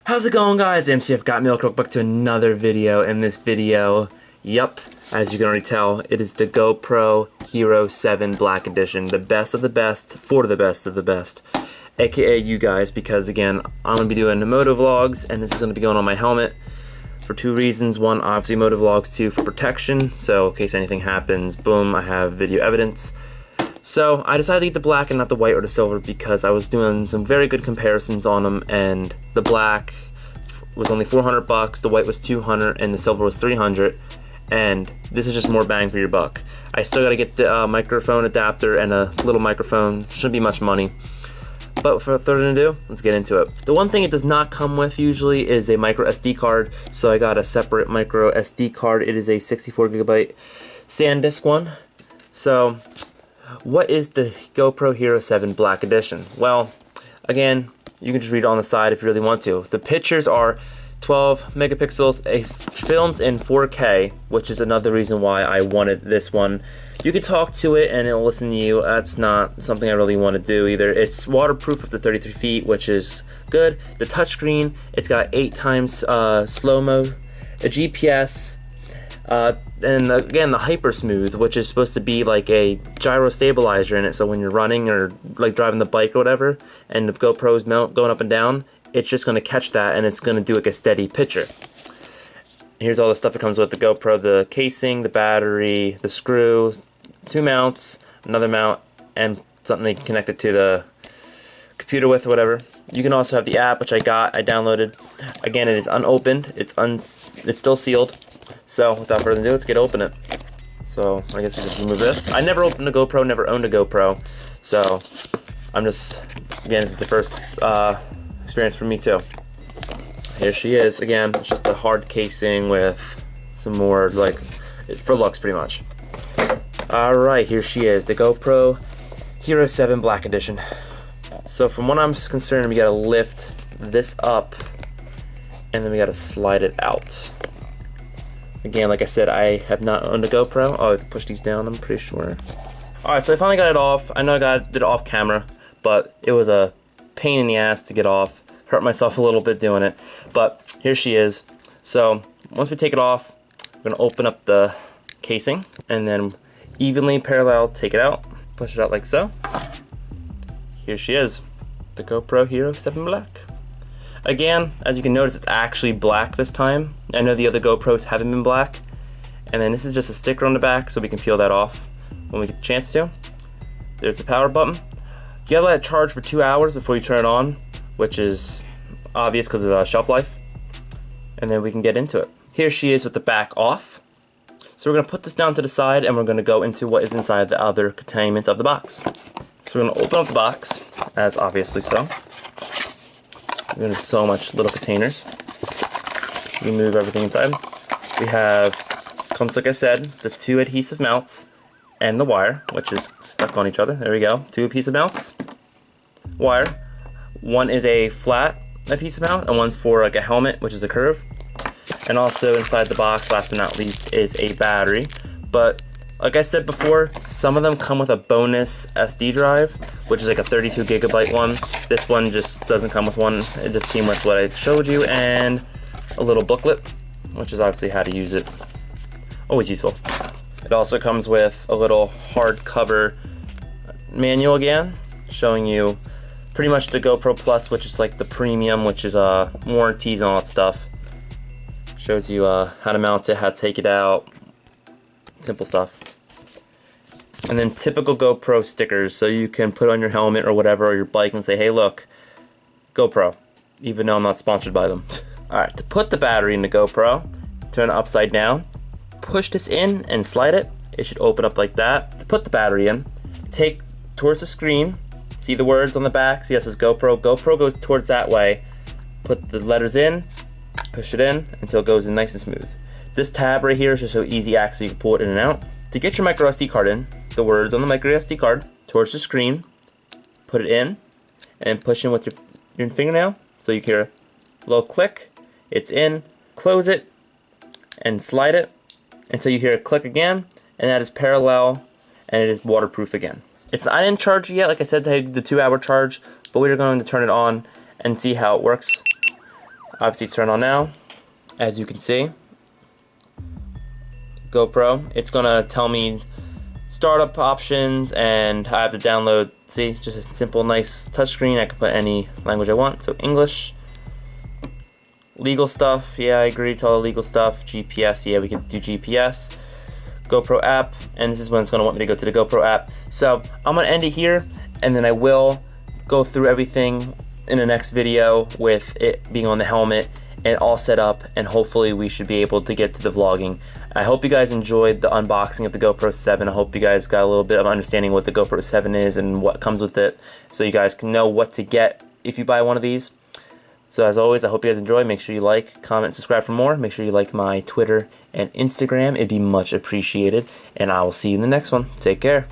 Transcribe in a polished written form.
How's it going, guys? MCF got me. Welcome back to another video. In this video, yep, as you can already tell, it is the GoPro Hero 7 Black Edition. The best of the best for the best of the best. AKA you guys, because again, I'm going to be doing the motovlogs, and this is going to be going on my helmet for two reasons. One, obviously motovlogs. Two, for protection, so in case anything happens, boom, I have video evidence. So I decided to get the black and not the white or the silver because I was doing some very good comparisons on them, and the black was only 400 bucks, the white was 200, and the silver was 300, and this is just more bang for your buck. I still gotta get the microphone adapter and a little microphone. Shouldn't be much money. But without further ado, let's get into it. The one thing it does not come with usually is a micro SD card, so I got a separate micro SD card. It is a 64 gigabyte SanDisk one. So what is the GoPro Hero 7 Black Edition? Well, again, you can just read it on the side if you really want to. The pictures are 12 megapixels, it films in 4K, which is another reason why I wanted this one. You can talk to it and it'll listen to you. That's not something I really want to do either. It's waterproof up to 33 feet, which is good. The touchscreen, it's got 8 times slow-mo, a GPS, and again the hyper smooth, which is supposed to be like a gyro stabilizer in it, so when you're running or like driving the bike or whatever and the GoPro's going up and down, it's just going to catch that and it's going to do like a steady picture. Here's all the stuff that comes with the GoPro: the casing, the battery, the screw, 2 mounts, another mount, and something they can connect it to the computer with or whatever. You can also have the app, which I downloaded. Again, it is unopened, it's still sealed. So without further ado, let's open it. So I guess we just remove this. I never opened a GoPro, never owned a GoPro, so I'm just, again, this is the first experience for me too. Here she is again. It's just a hard casing with some more, like, it's for looks pretty much. Alright, here she is, the GoPro Hero 7 Black Edition. So from what I'm concerned, we gotta lift this up and then we gotta slide it out. Again, like I said, I have not owned a GoPro. Oh, I have to push these down, I'm pretty sure. Alright, so I finally got it off. I know I did it off camera, but it was a pain in the ass to get off. Hurt myself a little bit doing it. But here she is. So once we take it off, we're gonna open up the casing and then evenly parallel take it out. Push it out like so. Here she is, the GoPro Hero 7 Black. Again, as you can notice, it's actually black this time. I know the other GoPros haven't been black. And then this is just a sticker on the back, so we can peel that off when we get the chance to. There's the power button. You gotta let it charge for 2 hours before you turn it on, which is obvious because of shelf life. And then we can get into it. Here she is with the back off. So we're gonna put this down to the side and we're gonna go into what is inside the other containments of the box. So we're gonna open up the box, as obviously so. There's so much little containers. Remove everything inside. We have, comes like I said, the 2 adhesive mounts and the wire, which is stuck on each other. There we go, 2 adhesive mounts, wire. One is a flat adhesive mount and one's for like a helmet, which is a curve. And also inside the box, last but not least, is a battery. But like I said before, some of them come with a bonus SD drive, which is like a 32 gigabyte one. This one just doesn't come with one. It just came with what I showed you and a little booklet, which is obviously how to use it. Always useful. It also comes with a little hardcover manual again, showing you pretty much the GoPro Plus, which is like the premium, which is warranties and all that stuff. Shows you how to mount it, how to take it out, simple stuff. And then typical GoPro stickers, so you can put on your helmet or whatever, or your bike and say, hey look, GoPro, even though I'm not sponsored by them. Alright, to put the battery in the GoPro, turn it upside down, push this in and slide it. It should open up like that. To put the battery in, take towards the screen, see the words on the back, see it says GoPro. GoPro goes towards that way. Put the letters in, push it in until it goes in nice and smooth. This tab right here is just so easy access, you can pull it in and out. To get your micro SD card in, the words on the micro SD card towards the screen, put it in, and push in with your fingernail, so you hear a little click, it's in, close it, and slide it until you hear a click again, and that is parallel, and it is waterproof again. I didn't charge it yet, like I said, I did the 2 hour charge, but we are going to turn it on and see how it works. Obviously it's turned on now, as you can see. GoPro, it's gonna tell me startup options, and I have to download, see, just a simple nice touchscreen. I can put any language I want, so English. Legal stuff, yeah, I agree to all the legal stuff. GPS, yeah, we can do GPS. GoPro app, and this is when it's gonna want me to go to the GoPro app. So I'm gonna end it here, and then I will go through everything in the next video with it being on the helmet and all set up, and hopefully we should be able to get to the vlogging. I hope you guys enjoyed the unboxing of the GoPro 7. I hope you guys got a little bit of understanding what the GoPro 7 is and what comes with it, so you guys can know what to get if you buy one of these. So as always, I hope you guys enjoy. Make sure you like, comment, subscribe for more. Make sure you like my Twitter and Instagram. It'd be much appreciated. And I will see you in the next one. Take care.